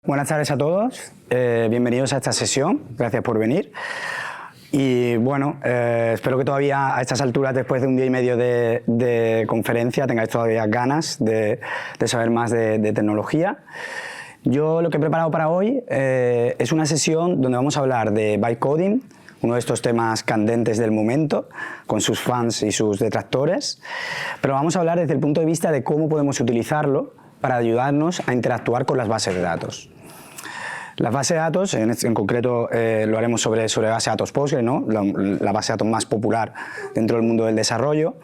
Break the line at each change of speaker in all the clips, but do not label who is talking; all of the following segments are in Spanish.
Buenas tardes a todos, bienvenidos a esta sesión, gracias por venir. Y bueno, espero que todavía a estas alturas, después de un día y medio de conferencia, tengáis todavía ganas de saber más de tecnología. Yo lo que he preparado para hoy es una sesión donde vamos a hablar de bytecoding, uno de estos temas candentes del momento, con sus fans y sus detractores, pero vamos a hablar desde el punto de vista de cómo podemos utilizarlo para ayudarnos a interactuar con las bases de datos. Las bases de datos, en concreto lo haremos sobre base de datos Postgre, ¿no? La base de datos más popular dentro del mundo del desarrollo.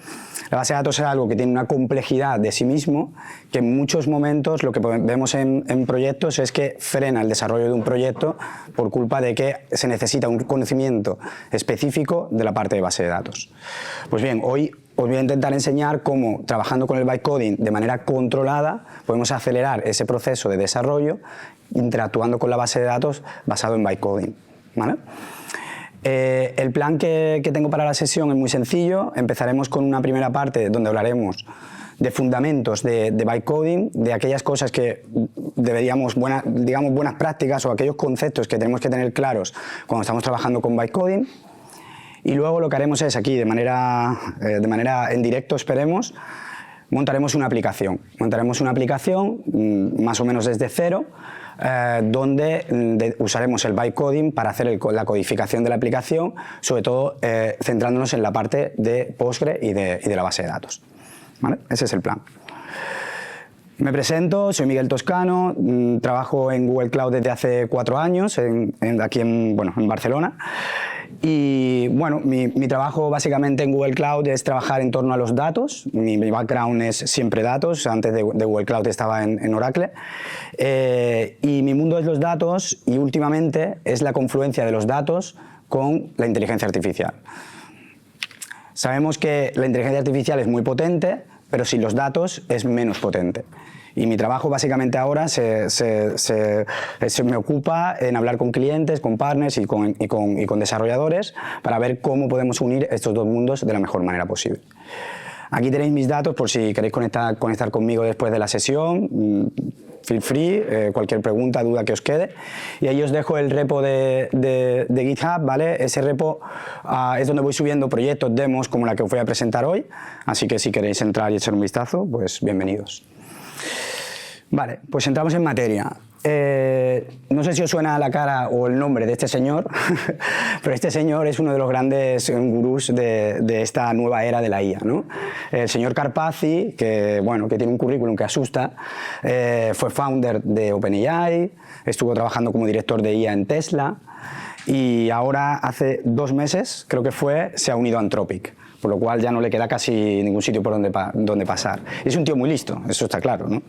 La base de datos es algo que tiene una complejidad de sí mismo, que en muchos momentos lo que vemos en proyectos es que frena el desarrollo de un proyecto por culpa de que se necesita un conocimiento específico de la parte de base de datos. Pues bien, hoy os voy a intentar enseñar cómo, trabajando con el bytecoding de manera controlada, podemos acelerar ese proceso de desarrollo interactuando con la base de datos basado en bytecoding, ¿vale? El plan que tengo para la sesión es muy sencillo. Empezaremos con una primera parte donde hablaremos de fundamentos de bytecoding, de aquellas cosas que deberíamos, digamos, buenas prácticas o aquellos conceptos que tenemos que tener claros cuando estamos trabajando con bytecoding. Y luego lo que haremos es aquí, de manera en directo, esperemos, montaremos una aplicación. Montaremos una aplicación más o menos desde cero, donde usaremos el bytecoding para hacer la codificación de la aplicación, sobre todo centrándonos en la parte de Postgre y de la base de datos, ¿vale? Ese es el plan. Me presento, soy Miguel Toscano, trabajo en Google Cloud desde hace 4 años, aquí en Barcelona. Y bueno, mi trabajo básicamente en Google Cloud es trabajar en torno a los datos. Mi background es siempre datos, antes de Google Cloud estaba en Oracle. Y mi mundo es los datos y últimamente es la confluencia de los datos con la inteligencia artificial. Sabemos que la inteligencia artificial es muy potente, pero sin los datos es menos potente. Y mi trabajo básicamente ahora se me ocupa en hablar con clientes, con partners y con desarrolladores para ver cómo podemos unir estos dos mundos de la mejor manera posible. Aquí tenéis mis datos por si queréis conectar conmigo después de la sesión. Feel free, cualquier pregunta, duda que os quede. Y ahí os dejo el repo de GitHub, ¿vale? Ese repo es donde voy subiendo proyectos, demos como la que os voy a presentar hoy. Así que si queréis entrar y echar un vistazo, pues bienvenidos. Vale, pues entramos en materia. No sé si os suena la cara o el nombre de este señor, pero este señor es uno de los grandes gurús de esta nueva era de la IA, ¿no? El señor Karpathy, que tiene un currículum que asusta, fue founder de OpenAI, estuvo trabajando como director de IA en Tesla y ahora hace 2 meses, creo que fue, se ha unido a Anthropic, por lo cual ya no le queda casi ningún sitio por donde pasar. Es un tío muy listo, eso está claro, ¿no?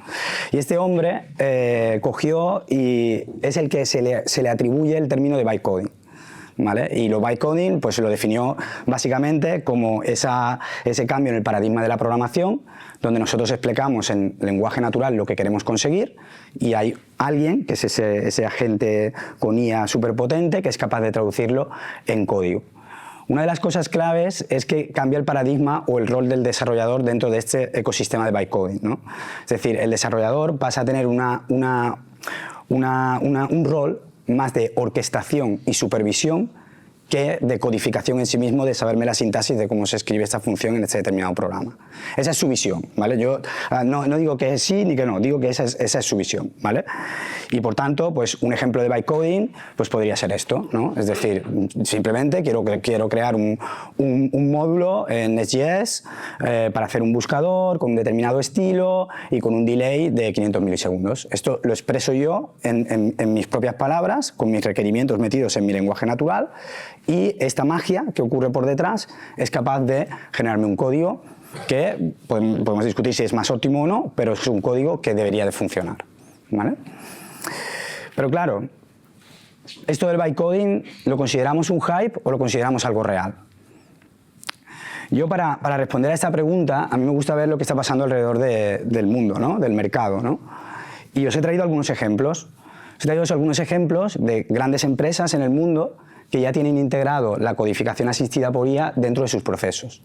Y este hombre cogió y es el que se le atribuye el término de bytecoding, ¿vale? Y lo bytecoding pues lo definió básicamente como ese cambio en el paradigma de la programación, donde nosotros explicamos en lenguaje natural lo que queremos conseguir y hay alguien, que es ese agente con IA superpotente, que es capaz de traducirlo en código. Una de las cosas claves es que cambia el paradigma o el rol del desarrollador dentro de este ecosistema de bytecoding, ¿no? Es decir, el desarrollador pasa a tener un rol más de orquestación y supervisión que de codificación en sí mismo, de saberme la sintaxis de cómo se escribe esta función en este determinado programa. Esa es su visión, ¿vale? Yo no digo que sí ni que no, digo que esa es su visión, ¿vale? Y por tanto, pues un ejemplo de bytecoding pues podría ser esto, ¿no? Es decir, simplemente quiero crear un módulo en Next.js para hacer un buscador con un determinado estilo y con un delay de 500 milisegundos. Esto lo expreso yo en mis propias palabras, con mis requerimientos metidos en mi lenguaje natural, y esta magia que ocurre por detrás es capaz de generarme un código que podemos discutir si es más óptimo o no, pero es un código que debería de funcionar, ¿vale? Pero claro, esto del bytecoding, ¿lo consideramos un hype o lo consideramos algo real? Yo para responder a esta pregunta, a mí me gusta ver lo que está pasando alrededor del mundo, ¿no? Del mercado, ¿no? Y os he traído algunos ejemplos. Os he traído algunos ejemplos de grandes empresas en el mundo que ya tienen integrado la codificación asistida por IA dentro de sus procesos.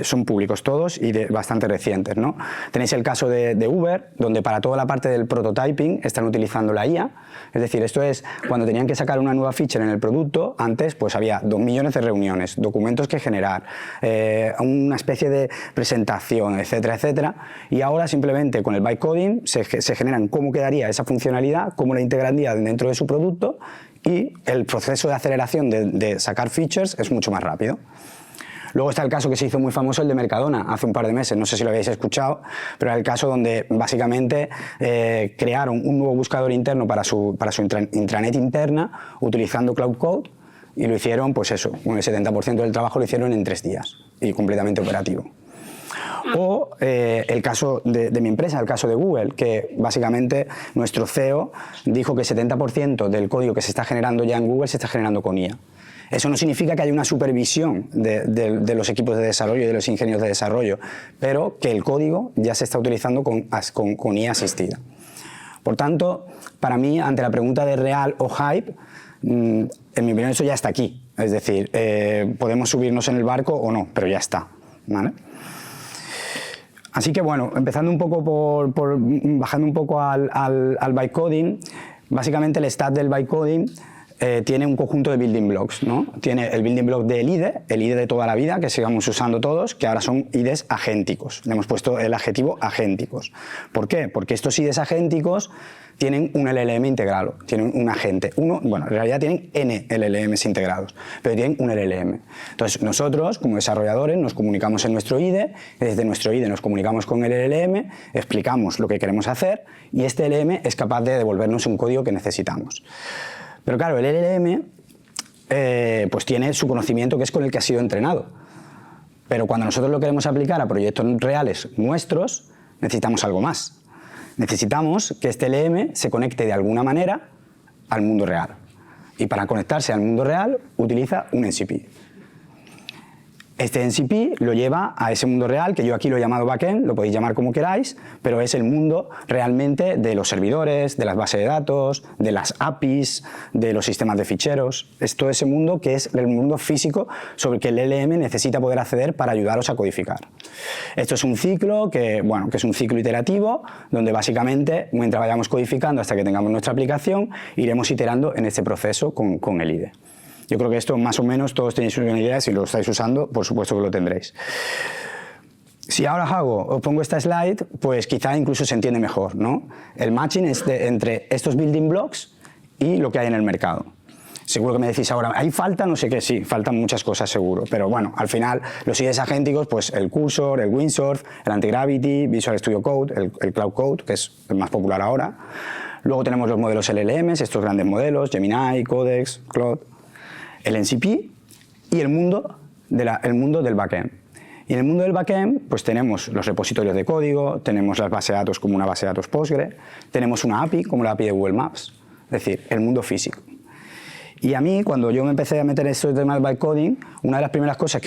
Son públicos todos y bastante recientes, ¿no? Tenéis el caso de Uber, donde para toda la parte del prototyping están utilizando la IA. Es decir, esto es cuando tenían que sacar una nueva feature en el producto, antes pues había 2 millones de reuniones, documentos que generar, una especie de presentación, etcétera, etcétera. Y ahora simplemente con el bytecoding se generan cómo quedaría esa funcionalidad, cómo la integraría dentro de su producto, y el proceso de aceleración de sacar features es mucho más rápido. Luego está el caso que se hizo muy famoso, el de Mercadona, hace un par de meses, no sé si lo habéis escuchado, pero era el caso donde básicamente crearon un nuevo buscador interno para su intranet interna utilizando Cloud Code, y lo hicieron, pues eso, el 70% del trabajo lo hicieron en 3 días y completamente operativo. O el caso de mi empresa, el caso de Google, que básicamente nuestro CEO dijo que el 70% del código que se está generando ya en Google se está generando con IA. Eso no significa que haya una supervisión de los equipos de desarrollo y de los ingenieros de desarrollo, pero que el código ya se está utilizando con IA asistida. Por tanto, para mí, ante la pregunta de real o hype, en mi opinión eso ya está aquí. Es decir, podemos subirnos en el barco o no, pero ya está, ¿vale? Así que bueno, empezando un poco bajando un poco al bytecoding, básicamente el stack del bytecoding tiene un conjunto de building blocks, ¿no? Tiene el building block del IDE, el IDE de toda la vida, que sigamos usando todos, que ahora son IDEs agénticos. Le hemos puesto el adjetivo agénticos. ¿Por qué? Porque estos IDEs agénticos tienen un LLM integrado, tienen un agente. Bueno, en realidad tienen N LLMs integrados, pero tienen un LLM. Entonces, nosotros, como desarrolladores, nos comunicamos en nuestro IDE, desde nuestro IDE nos comunicamos con el LLM, explicamos lo que queremos hacer, y este LLM es capaz de devolvernos un código que necesitamos. Pero claro, el LLM pues tiene su conocimiento, que es con el que ha sido entrenado. Pero cuando nosotros lo queremos aplicar a proyectos reales nuestros, necesitamos algo más. Necesitamos que este LLM se conecte de alguna manera al mundo real. Y para conectarse al mundo real, utiliza un MCP. Este MCP lo lleva a ese mundo real, que yo aquí lo he llamado backend, lo podéis llamar como queráis, pero es el mundo realmente de los servidores, de las bases de datos, de las APIs, de los sistemas de ficheros. Es todo ese mundo que es el mundo físico sobre el que el LLM necesita poder acceder para ayudaros a codificar. Esto es un ciclo que es un ciclo iterativo, donde básicamente, mientras vayamos codificando hasta que tengamos nuestra aplicación, iremos iterando en este proceso con el IDE. Yo creo que esto más o menos todos tenéis una idea, si lo estáis usando, por supuesto que lo tendréis. Si ahora os pongo esta slide, pues quizá incluso se entiende mejor, ¿no? El matching es entre estos building blocks y lo que hay en el mercado. Seguro que me decís ahora, ¿ahí falta? No sé qué, sí, faltan muchas cosas seguro, pero bueno, al final los IDEs agénticos, pues el Cursor, el Windsurf, el Antigravity, Visual Studio Code, el Cloud Code, que es el más popular ahora. Luego tenemos los modelos LLMs, estos grandes modelos, Gemini, Codex, Claude, el MCP y el mundo del backend. Y en el mundo del backend pues tenemos los repositorios de código, tenemos las bases de datos como una base de datos Postgre, tenemos una API como la API de Google Maps, es decir, el mundo físico. Y a mí, cuando yo me empecé a meter en estos temas de bytecoding, una de las primeras cosas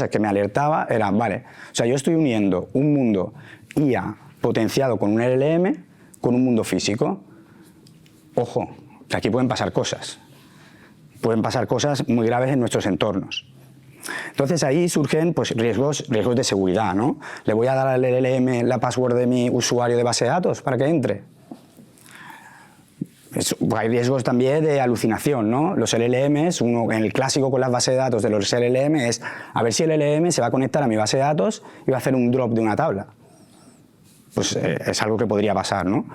que me alertaba era, vale, o sea, yo estoy uniendo un mundo IA potenciado con un LLM con un mundo físico. Ojo, que aquí pueden pasar cosas. Pueden pasar cosas muy graves en nuestros entornos. Entonces ahí surgen pues, riesgos de seguridad, ¿no? ¿Le voy a dar al LLM la password de mi usuario de base de datos para que entre? Hay riesgos también de alucinación, ¿no? Los LLMs, en el clásico con las bases de datos de los LLM es a ver si el LLM se va a conectar a mi base de datos y va a hacer un drop de una tabla. Pues es algo que podría pasar, ¿no?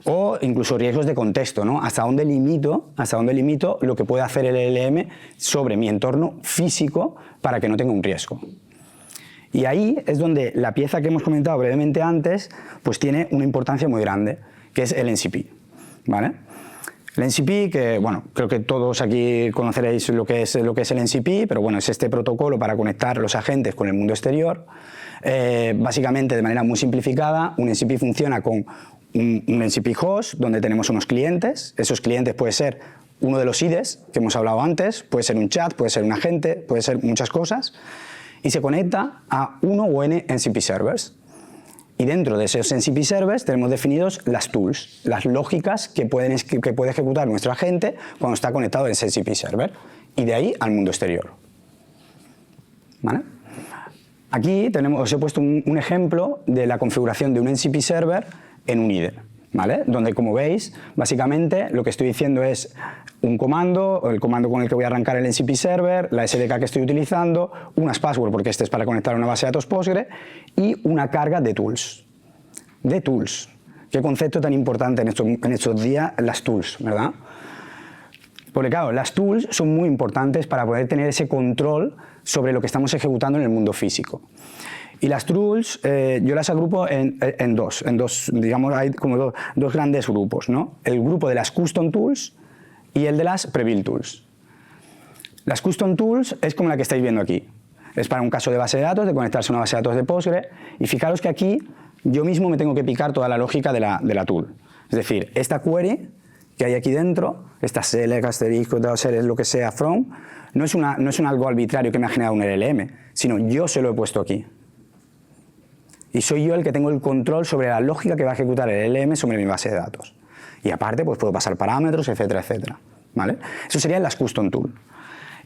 O incluso riesgos de contexto, ¿no? ¿Hasta dónde limito lo que puede hacer el LLM sobre mi entorno físico para que no tenga un riesgo? Y ahí es donde la pieza que hemos comentado brevemente antes pues tiene una importancia muy grande, que es el MCP, ¿vale? El MCP, que bueno, creo que todos aquí conoceréis lo que es el MCP, pero bueno, es este protocolo para conectar los agentes con el mundo exterior. Básicamente, de manera muy simplificada, un MCP funciona con un MCP host donde tenemos unos clientes. Esos clientes puede ser uno de los IDEs que hemos hablado antes, puede ser un chat, puede ser un agente, puede ser muchas cosas, y se conecta a uno o n MCP servers. Y dentro de esos NCP servers tenemos definidos las tools, las lógicas que puede ejecutar nuestro agente cuando está conectado en ese NCP server. Y de ahí al mundo exterior. ¿Vale? Aquí os he puesto un ejemplo de la configuración de un NCP server en un IDE. ¿Vale? Donde, como veis, básicamente lo que estoy diciendo es un comando, el comando con el que voy a arrancar el NCP server, la SDK que estoy utilizando, unas passwords, porque este es para conectar a una base de datos Postgre, y una carga de tools. De tools. Qué concepto tan importante en estos días, las tools, ¿verdad? Porque claro, las tools son muy importantes para poder tener ese control sobre lo que estamos ejecutando en el mundo físico. Y las tools yo las agrupo en dos, digamos, hay como dos grandes grupos, ¿no? El grupo de las custom tools y el de las pre-built tools. Las custom tools es como la que estáis viendo aquí. Es para un caso de base de datos, de conectarse a una base de datos de Postgre, y fijaros que aquí yo mismo me tengo que picar toda la lógica de la tool. Es decir, esta query que hay aquí dentro, esta select, asterisco, select, lo que sea, from, no es un algo arbitrario que me ha generado un LLM, sino yo se lo he puesto aquí. Y soy yo el que tengo el control sobre la lógica que va a ejecutar el LLM sobre mi base de datos. Y aparte, pues puedo pasar parámetros, etcétera, etcétera. ¿Vale? Eso serían las custom tools.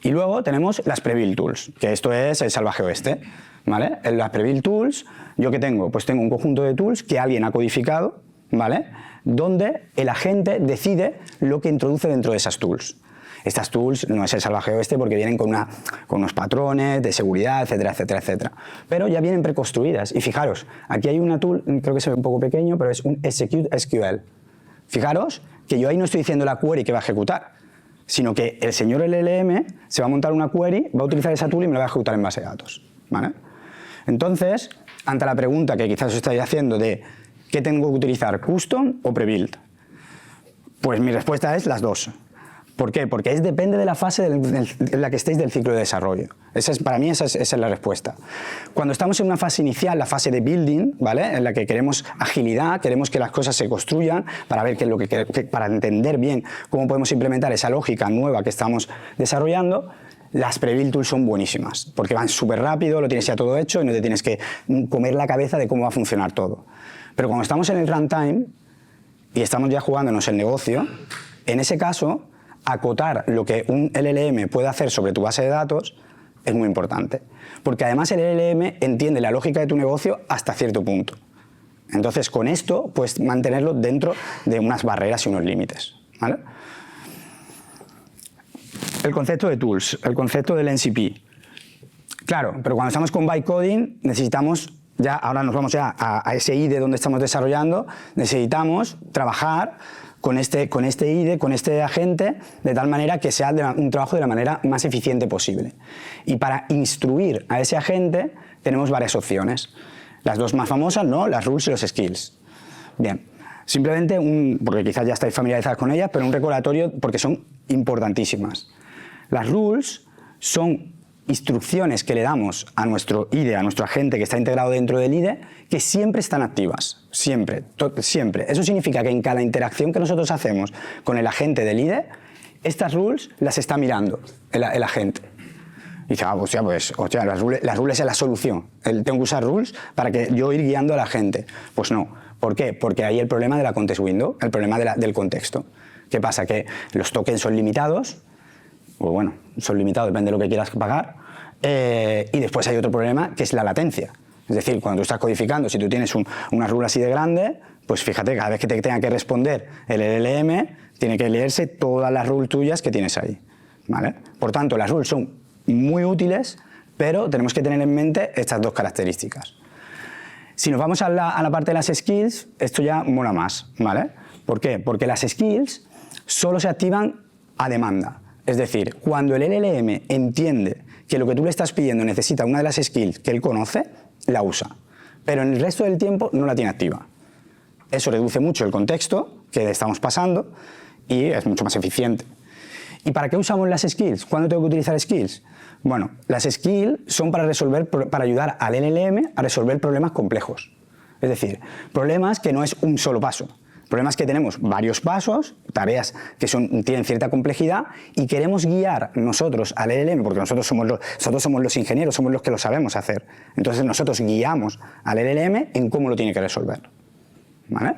Y luego tenemos las pre-built tools, que esto es el salvaje oeste. ¿Vale? En las pre-built tools, ¿yo qué tengo? Pues tengo un conjunto de tools que alguien ha codificado, ¿vale? Donde el agente decide lo que introduce dentro de esas tools. Estas tools no es el salvaje oeste porque vienen con unos patrones de seguridad, etcétera, etcétera, etcétera. Pero ya vienen preconstruidas. Y fijaros, aquí hay una tool, creo que se ve un poco pequeño, pero es un execute SQL. Fijaros que yo ahí no estoy diciendo la query que va a ejecutar, sino que el señor LLM se va a montar una query, va a utilizar esa tool y me la va a ejecutar en base de datos. ¿Vale? Entonces, ante la pregunta que quizás os estáis haciendo de ¿qué tengo que utilizar, custom o pre-built? Pues mi respuesta es las dos. ¿Por qué? Porque depende de la fase en la que estéis del ciclo de desarrollo. Para mí esa es la respuesta. Cuando estamos en una fase inicial, la fase de building, ¿vale? En la que queremos agilidad, queremos que las cosas se construyan para ver para entender bien cómo podemos implementar esa lógica nueva que estamos desarrollando, las pre-built tools son buenísimas, porque van súper rápido, lo tienes ya todo hecho y no te tienes que comer la cabeza de cómo va a funcionar todo. Pero cuando estamos en el runtime y estamos ya jugándonos el negocio, en ese caso, acotar lo que un LLM puede hacer sobre tu base de datos es muy importante. Porque además el LLM entiende la lógica de tu negocio hasta cierto punto. Entonces, con esto puedes mantenerlo dentro de unas barreras y unos límites. ¿Vale? El concepto de tools, el concepto del NCP. Claro, pero cuando estamos con bytecoding necesitamos, ya ahora nos vamos ya a ese IDE donde estamos desarrollando, necesitamos trabajar con este IDE, con este agente, de tal manera que sea un trabajo de la manera más eficiente posible. Y para instruir a ese agente tenemos varias opciones. Las dos más famosas, ¿no? Las rules y los skills. Bien, simplemente porque quizás ya estáis familiarizados con ellas, pero un recordatorio porque son importantísimas. Las rules son instrucciones que le damos a nuestro IDE, a nuestro agente que está integrado dentro del IDE, que siempre están activas, siempre, siempre. Eso significa que en cada interacción que nosotros hacemos con el agente del IDE, estas rules las está mirando el agente. Y dice, las rules es la solución. Tengo que usar rules para que yo ir guiando al agente. Pues no. ¿Por qué? Porque hay el problema de la context window, el problema del contexto. ¿Qué pasa? Que los tokens son limitados, pues bueno, son limitados, depende de lo que quieras pagar, y después hay otro problema que es la latencia. Es decir, cuando tú estás codificando, si tú tienes una rule así de grande, pues fíjate, cada vez que te tenga que responder el LLM, tiene que leerse todas las rules tuyas que tienes ahí. ¿Vale? Por tanto, las rules son muy útiles, pero tenemos que tener en mente estas dos características. Si nos vamos a la parte de las skills, esto ya mola más. ¿Vale? ¿Por qué? Porque las skills solo se activan a demanda. Es decir, cuando el LLM entiende que lo que tú le estás pidiendo necesita una de las skills que él conoce, la usa. Pero en el resto del tiempo no la tiene activa. Eso reduce mucho el contexto que estamos pasando y es mucho más eficiente. ¿Y para qué usamos las skills? ¿Cuándo tengo que utilizar skills? Bueno, las skills son para ayudar al LLM a resolver problemas complejos. Es decir, problemas que no es un solo paso. El problema es que tenemos varios pasos, tareas que tienen cierta complejidad y queremos guiar nosotros al LLM, porque nosotros somos los ingenieros, somos los que lo sabemos hacer. Entonces nosotros guiamos al LLM en cómo lo tiene que resolver. ¿Vale?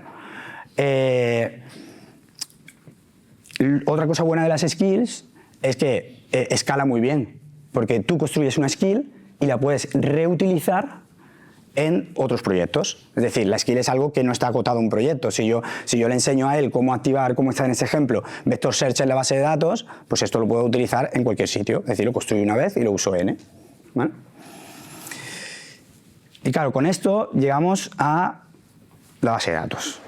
Otra cosa buena de las skills es que escala muy bien, porque tú construyes una skill y la puedes reutilizar en otros proyectos. Es decir, la skill es algo que no está acotado a un proyecto. Si yo le enseño a él cómo activar, cómo está en este ejemplo, vector search en la base de datos, pues esto lo puedo utilizar en cualquier sitio. Es decir, lo construyo una vez y lo uso n. ¿Vale? Y claro, con esto llegamos a la base de datos.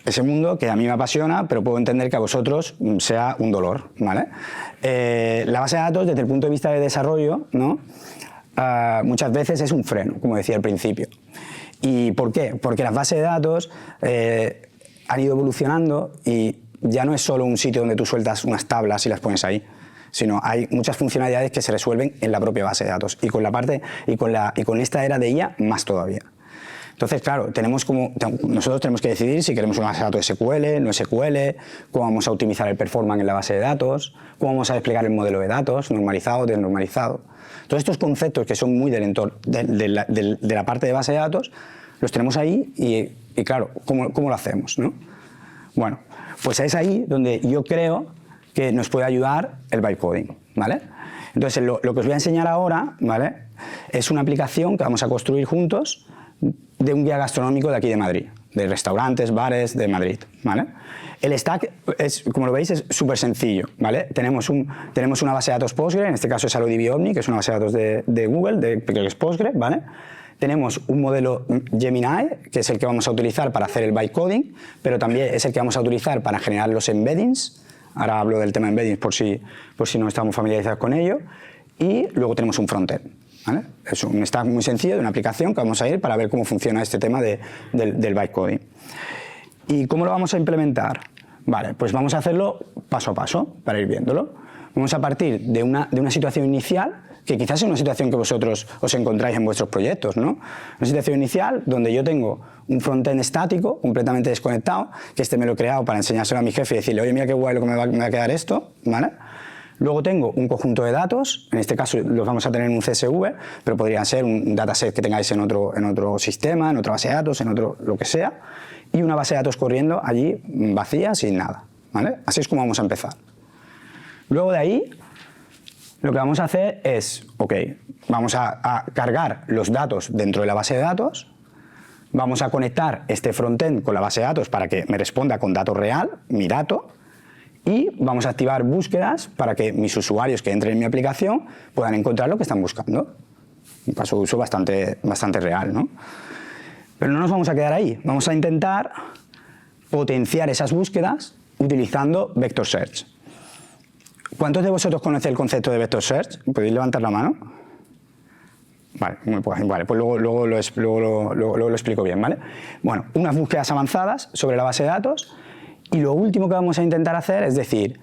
Ese mundo que a mí me apasiona, pero puedo entender que a vosotros sea un dolor. ¿Vale? La base de datos, desde el punto de vista de desarrollo, ¿no? Muchas veces es un freno, como decía al principio. ¿Y por qué? Porque las bases de datos han ido evolucionando y ya no es solo un sitio donde tú sueltas unas tablas y las pones ahí, sino hay muchas funcionalidades que se resuelven en la propia base de datos y con esta era de IA más todavía. Entonces, claro, nosotros tenemos que decidir si queremos una base de datos SQL, no SQL, cómo vamos a optimizar el performance en la base de datos, cómo vamos a desplegar el modelo de datos, normalizado, desnormalizado. Todos estos conceptos que son muy del entorno, de la parte de base de datos, los tenemos ahí y claro, ¿cómo lo hacemos, ¿no? Bueno, pues es ahí donde yo creo que nos puede ayudar el bytecoding, ¿vale? Entonces, lo que os voy a enseñar ahora, ¿vale? Es una aplicación que vamos a construir juntos de un guía gastronómico de aquí de Madrid, de restaurantes, bares de Madrid, ¿vale? El stack, como lo veis, es súper sencillo, ¿vale? Tenemos una base de datos Postgre, en este caso es AlloDB Omni, que es una base de datos de Google, que es Postgre, ¿vale? Tenemos un modelo Gemini, que es el que vamos a utilizar para hacer el bytecoding, pero también es el que vamos a utilizar para generar los embeddings. Ahora hablo del tema embeddings por si no estamos familiarizados con ello. Y luego tenemos un frontend, ¿vale? Es un stack muy sencillo de una aplicación que vamos a ir para ver cómo funciona este tema del bytecoding. ¿Y cómo lo vamos a implementar? Vale, pues vamos a hacerlo paso a paso para ir viéndolo. Vamos a partir de una situación inicial, que quizás es una situación que vosotros os encontráis en vuestros proyectos, ¿no? Una situación inicial donde yo tengo un frontend estático, completamente desconectado, que me lo he creado para enseñárselo a mi jefe y decirle, oye, mira qué guay lo que me va a quedar esto, ¿vale? Luego tengo un conjunto de datos, en este caso los vamos a tener en un CSV, pero podría ser un dataset que tengáis en otro sistema, en otra base de datos, en otro lo que sea, y una base de datos corriendo allí vacía, sin nada, ¿vale? Así es como vamos a empezar. Luego de ahí, lo que vamos a hacer es, vamos a cargar los datos dentro de la base de datos, vamos a conectar este frontend con la base de datos para que me responda con dato real, mi dato, y vamos a activar búsquedas para que mis usuarios que entren en mi aplicación puedan encontrar lo que están buscando. Un caso de uso bastante real, ¿no? Pero no nos vamos a quedar ahí. Vamos a intentar potenciar esas búsquedas utilizando Vector Search. ¿Cuántos de vosotros conocen el concepto de Vector Search? ¿Podéis levantar la mano? Vale, pues luego lo explico bien, ¿vale? Bueno, unas búsquedas avanzadas sobre la base de datos. Y lo último que vamos a intentar hacer es decir,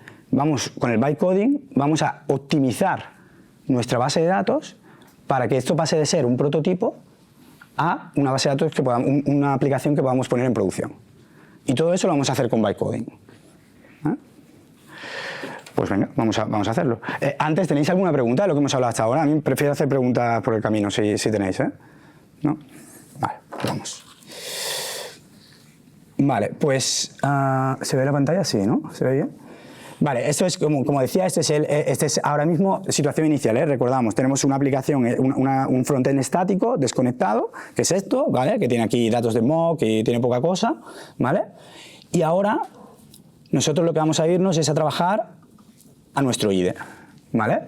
con el bytecoding vamos a optimizar nuestra base de datos para que esto pase de ser un prototipo a una base de datos una aplicación que podamos poner en producción. Y todo eso lo vamos a hacer con bytecoding. Pues venga, vamos a hacerlo. Antes, ¿tenéis alguna pregunta de lo que hemos hablado hasta ahora? A mí prefiero hacer preguntas por el camino, si tenéis, ¿eh? ¿No? Vale, vamos. Vale, pues ¿se ve la pantalla? Sí, ¿no? ¿Se ve bien? Vale, esto es, como decía, este es ahora mismo situación inicial, ¿eh? Recordamos, tenemos una aplicación, un frontend estático, desconectado, que es esto, ¿vale? Que tiene aquí datos de mock y tiene poca cosa, ¿vale? Y ahora nosotros lo que vamos a irnos es a trabajar a nuestro IDE, ¿vale?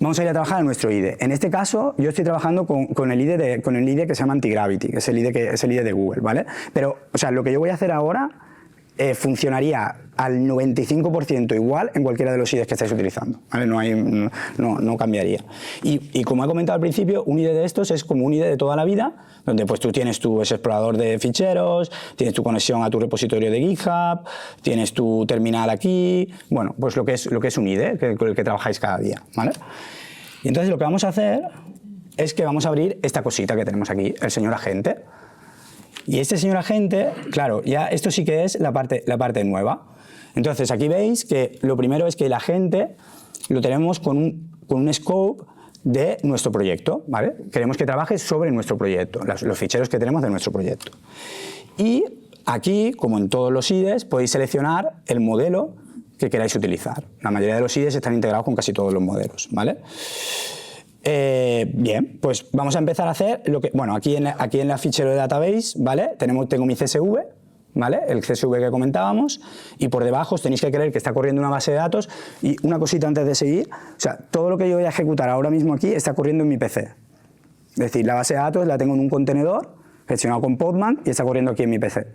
Vamos a ir a trabajar a nuestro IDE. En este caso, yo estoy trabajando con el IDE que se llama Antigravity, que es el IDE de Google, ¿vale? Pero, o sea, lo que yo voy a hacer ahora funcionaría al 95% igual en cualquiera de los IDEs que estáis utilizando, ¿vale? No cambiaría. Y como he comentado al principio, un IDE de estos es como un IDE de toda la vida, donde pues tú tienes tu explorador de ficheros, tienes tu conexión a tu repositorio de GitHub, tienes tu terminal aquí, bueno, pues lo que es un IDE, con el que trabajáis cada día, ¿vale? Y entonces lo que vamos a hacer es que vamos a abrir esta cosita que tenemos aquí, el señor agente. Y este señor agente, claro, ya esto sí que es la parte nueva. Entonces, aquí veis que lo primero es que el agente lo tenemos con un scope de nuestro proyecto, ¿vale? Queremos que trabaje sobre nuestro proyecto, los ficheros que tenemos de nuestro proyecto. Y aquí, como en todos los IDEs, podéis seleccionar el modelo que queráis utilizar. La mayoría de los IDEs están integrados con casi todos los modelos, ¿vale? Bien, pues vamos a empezar a hacer lo que... Bueno, aquí en la fichero de database, ¿vale? Tengo mi CSV, ¿vale? El CSV que comentábamos, y por debajo os tenéis que creer que está corriendo una base de datos. Y una cosita antes de seguir, o sea, todo lo que yo voy a ejecutar ahora mismo aquí está corriendo en mi PC. Es decir, la base de datos la tengo en un contenedor gestionado con Podman y está corriendo aquí en mi PC.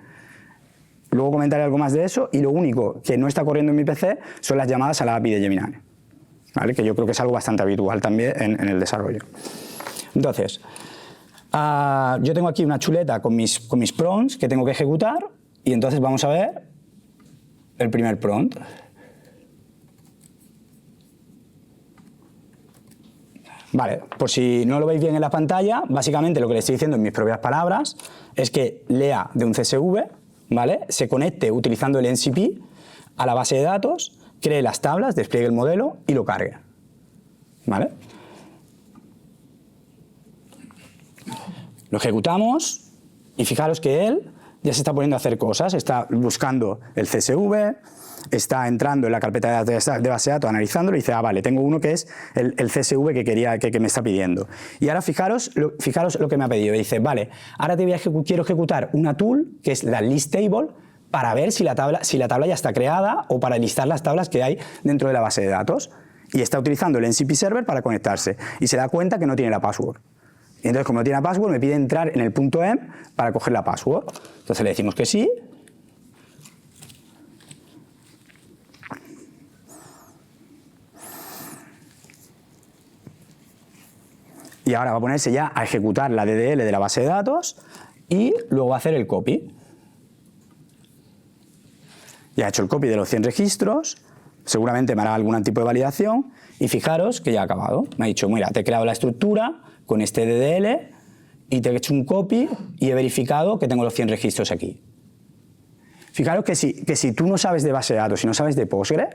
Luego comentaré algo más de eso, y lo único que no está corriendo en mi PC son las llamadas a la API de Gemini, ¿vale? Que yo creo que es algo bastante habitual también en el desarrollo. Entonces, yo tengo aquí una chuleta con mis prompts que tengo que ejecutar, y entonces vamos a ver el primer prompt. Vale, por si no lo veis bien en la pantalla, básicamente lo que le estoy diciendo en mis propias palabras es que lea de un CSV, ¿vale? Se conecte utilizando el NCP a la base de datos, cree las tablas, despliegue el modelo y lo cargue, ¿vale? Lo ejecutamos y fijaros que él ya se está poniendo a hacer cosas, está buscando el CSV, está entrando en la carpeta de base de datos, analizándolo, y dice, vale, tengo uno que es el CSV que me está pidiendo. Y ahora fijaros lo que me ha pedido. Dice, vale, ahora quiero ejecutar una tool, que es la list table, para ver si la tabla ya está creada, o para listar las tablas que hay dentro de la base de datos. Y está utilizando el NCP Server para conectarse. Y se da cuenta que no tiene la password. Y entonces, como no tiene la password, me pide entrar en el .m para coger la password. Entonces le decimos que sí. Y ahora va a ponerse ya a ejecutar la DDL de la base de datos y luego va a hacer el copy. Ya ha hecho el copy de los 100 registros, seguramente me hará algún tipo de validación, y fijaros que ya ha acabado. Me ha dicho, mira, te he creado la estructura con este DDL y te he hecho un copy y he verificado que tengo los 100 registros aquí. Fijaros que si tú no sabes de base de datos y no sabes de Postgre,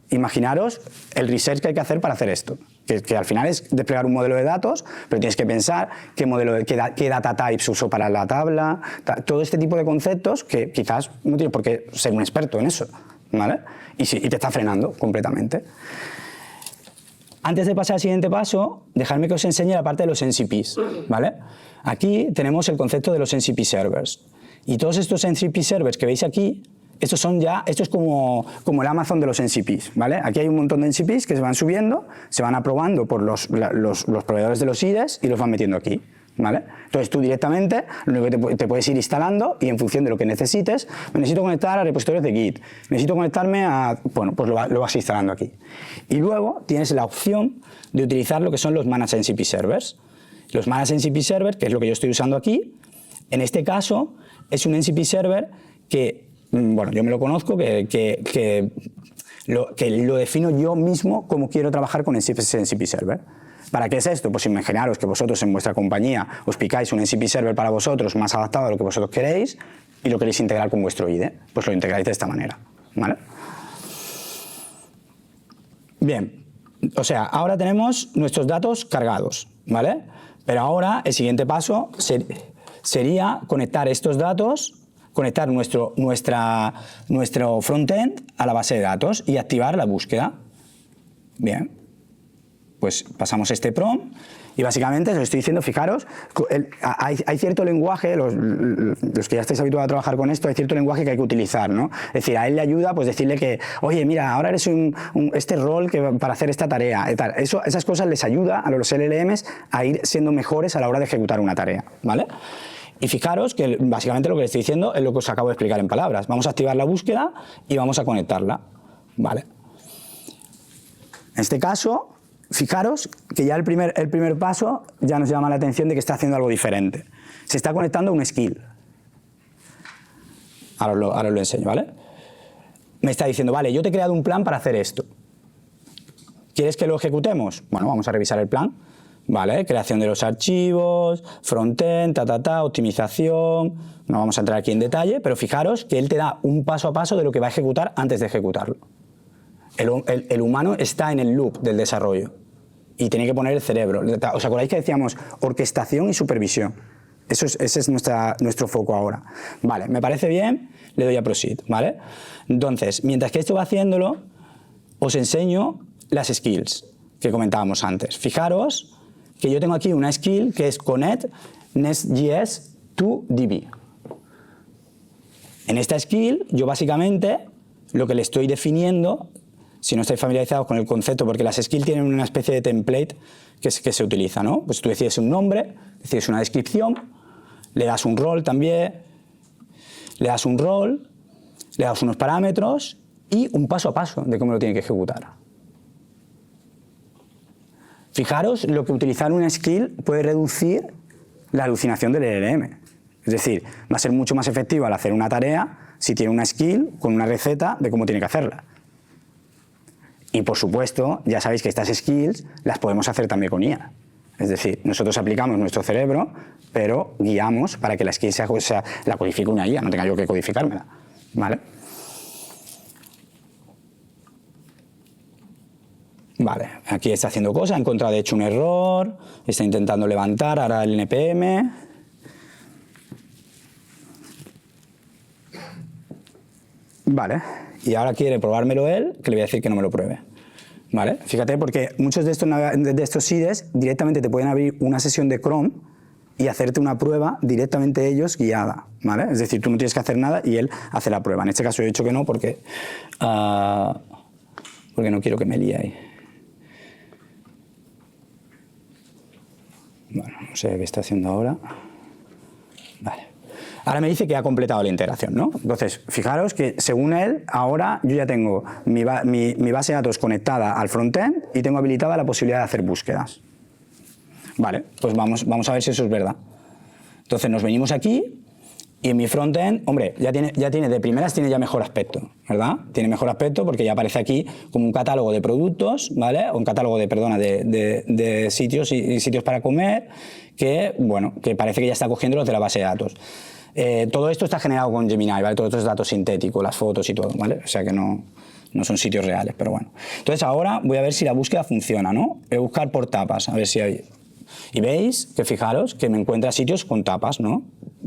imaginaros el research que hay que hacer para hacer esto, que al final es desplegar un modelo de datos, pero tienes que pensar qué data types uso para la tabla, todo este tipo de conceptos que quizás no tienes por qué ser un experto en eso, ¿vale? Y te está frenando completamente. Antes de pasar al siguiente paso, dejadme que os enseñe la parte de los NCPs, ¿vale? Aquí tenemos el concepto de los NCP servers, y todos estos NCP servers que veis aquí, esto es como el Amazon de los NCPs, ¿vale? Aquí hay un montón de NCPs que se van subiendo, se van aprobando por los proveedores de los IDEs y los van metiendo aquí, ¿vale? Entonces tú directamente lo único que te puedes ir instalando, y en función de lo que necesites, me necesito conectar a repositorios de Git, necesito conectarme a... Bueno, pues lo vas instalando aquí. Y luego tienes la opción de utilizar lo que son los Managed NCP Servers. Los Managed NCP Servers, que es lo que yo estoy usando aquí, en este caso es un NCP Server que... Bueno, yo me lo conozco, que lo defino yo mismo como quiero trabajar con ese NCP Server. ¿Para qué es esto? Pues imaginaros que vosotros en vuestra compañía os picáis un NCP Server para vosotros más adaptado a lo que vosotros queréis y lo queréis integrar con vuestro IDE. Pues lo integráis de esta manera, ¿vale? Bien, o sea, ahora tenemos nuestros datos cargados, ¿vale? Pero ahora el siguiente paso sería conectar estos datos, conectar nuestro frontend a la base de datos y activar la búsqueda. Bien, pues pasamos este prompt y básicamente os estoy diciendo, fijaros, hay cierto lenguaje, los que ya estáis habituados a trabajar con esto, hay cierto lenguaje que hay que utilizar, ¿no? Es decir, a él le ayuda pues decirle que, oye, mira, ahora eres este rol para hacer esta tarea y tal. Esas cosas les ayuda a los LLMs a ir siendo mejores a la hora de ejecutar una tarea, ¿vale? Y fijaros que básicamente lo que les estoy diciendo es lo que os acabo de explicar en palabras. Vamos a activar la búsqueda y vamos a conectarla, ¿vale? En este caso, fijaros que ya el primer paso ya nos llama la atención de que está haciendo algo diferente. Se está conectando a un skill. Ahora os lo enseño, ¿vale? Me está diciendo, vale, yo te he creado un plan para hacer esto. ¿Quieres que lo ejecutemos? Bueno, vamos a revisar el plan. ¿vale? Creación de los archivos, frontend, optimización. No vamos a entrar aquí en detalle, pero fijaros que él te da un paso a paso de lo que va a ejecutar antes de ejecutarlo. El humano está en el loop del desarrollo y tiene que poner el cerebro. ¿Os acordáis que decíamos orquestación y supervisión? Ese es nuestro foco ahora. Vale, me parece bien, le doy a Proceed, ¿vale? Entonces, mientras que esto va haciéndolo, os enseño las skills que comentábamos antes. Fijaros que yo tengo aquí una skill que es Connect Nest.js to DB. En esta skill, yo básicamente lo que le estoy definiendo, si no estáis familiarizados con el concepto, porque las skills tienen una especie de template que se utiliza, ¿no? Pues tú decides un nombre, decides una descripción, le das un rol también, le das unos parámetros y un paso a paso de cómo lo tiene que ejecutar. Fijaros lo que utilizar una skill puede reducir la alucinación del LLM. Es decir, va a ser mucho más efectivo al hacer una tarea si tiene una skill con una receta de cómo tiene que hacerla. Y por supuesto, ya sabéis que estas skills las podemos hacer también con IA. Es decir, nosotros aplicamos nuestro cerebro, pero guiamos para que la skill la codifique una IA, no tenga yo que codificármela, ¿vale? Vale, aquí está haciendo cosas, ha encontrado de hecho un error, está intentando levantar ahora el NPM. Vale, y ahora quiere probármelo él, que le voy a decir que no me lo pruebe. Vale, fíjate, porque muchos de estos seeds directamente te pueden abrir una sesión de Chrome y hacerte una prueba directamente ellos guiada, ¿vale? Es decir, tú no tienes que hacer nada y él hace la prueba. En este caso he dicho que no porque no quiero que me líe ahí. Bueno, no sé qué está haciendo ahora. Vale. Ahora me dice que ha completado la integración, ¿no? Entonces, fijaros que según él, ahora yo ya tengo mi base de datos conectada al frontend y tengo habilitada la posibilidad de hacer búsquedas. Vale, pues vamos a ver si eso es verdad. Entonces nos venimos aquí y en mi frontend, hombre, ya tiene de primeras tiene ya mejor aspecto, ¿verdad? Tiene mejor aspecto porque ya aparece aquí como un catálogo de productos, ¿vale? O un catálogo de sitios y sitios para comer que, bueno, que parece que ya está cogiendo los de la base de datos. Todo esto está generado con Gemini, ¿vale? Todo esto es datos sintéticos, las fotos y todo, ¿vale? O sea que no son sitios reales, pero bueno. Entonces ahora voy a ver si la búsqueda funciona, ¿no? Voy a buscar por tapas, a ver si hay... Y veis que fijaros que me encuentra sitios con tapas, ¿no?